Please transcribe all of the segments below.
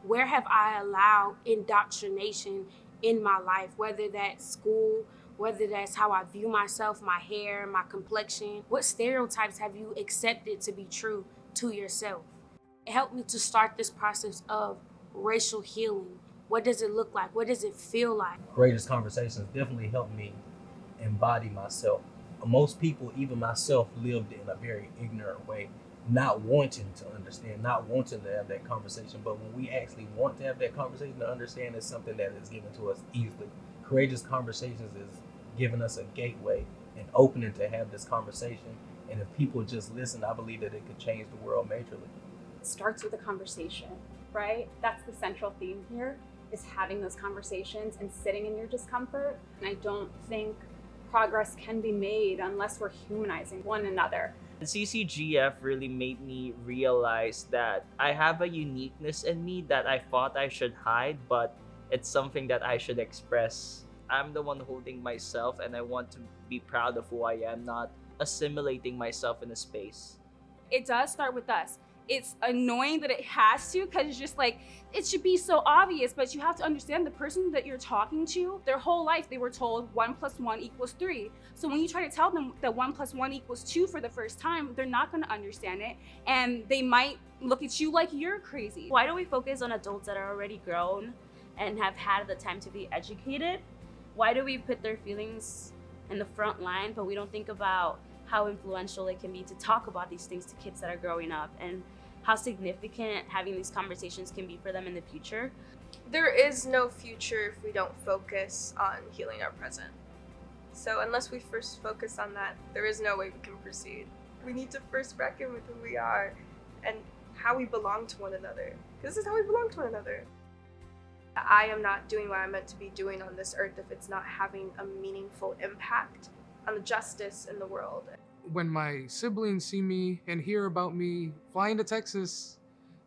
Where have I allowed indoctrination in my life, whether that's school, whether that's how I view myself, my hair, my complexion? What stereotypes have you accepted to be true to yourself? It helped me to start this process of racial healing. What does it look like? What does it feel like? Courageous conversations definitely helped me embody myself. Most people, even myself, lived in a very ignorant way, not wanting to understand, not wanting to have that conversation. But when we actually want to have that conversation, to understand is something that is given to us easily. Courageous conversations is giving us a gateway and opening to have this conversation. And if people just listen, I believe that it could change the world majorly. Starts with a conversation, right? That's the central theme here, is having those conversations and sitting in your discomfort. And I don't think progress can be made unless we're humanizing one another. CCGF really made me realize that I have a uniqueness in me that I thought I should hide, but it's something that I should express. I'm the one holding myself, and I want to be proud of who I am, not assimilating myself in a space. It does start with us. It's annoying that it has to, because it's just like, it should be so obvious, but you have to understand the person that you're talking to, their whole life they were told 1 + 1 = 3. So when you try to tell them that 1 + 1 = 2 for the first time, they're not going to understand it, and they might look at you like you're crazy. Why don't we focus on adults that are already grown and have had the time to be educated? Why do we put their feelings in the front line, but we don't think about how influential it can be to talk about these things to kids that are growing up, and how significant having these conversations can be for them in the future? There is no future if we don't focus on healing our present. So unless we first focus on that, there is no way we can proceed. We need to first reckon with who we are and how we belong to one another. Because this is how we belong to one another. I am not doing what I'm meant to be doing on this earth if it's not having a meaningful impact on the justice in the world. When my siblings see me and hear about me flying to Texas,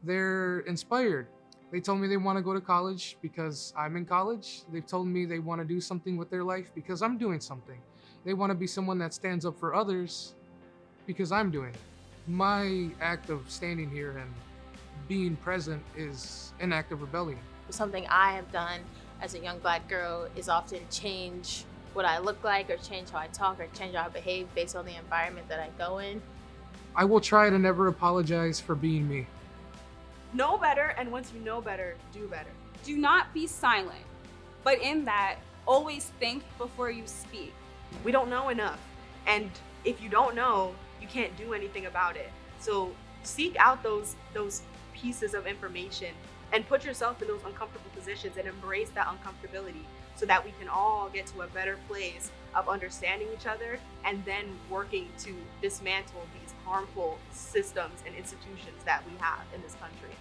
they're inspired. They told me they want to go to college because I'm in college. They've told me they want to do something with their life because I'm doing something. They want to be someone that stands up for others because I'm doing it. My act of standing here and being present is an act of rebellion. Something I have done as a young Black girl is often change what I look like, or change how I talk, or change how I behave based on the environment that I go in. I will try to never apologize for being me. Know better, and once you know better, do better. Do not be silent, but in that, always think before you speak. We don't know enough, and if you don't know, you can't do anything about it. So seek out those pieces of information and put yourself in those uncomfortable positions and embrace that uncomfortability, so that we can all get to a better place of understanding each other and then working to dismantle these harmful systems and institutions that we have in this country.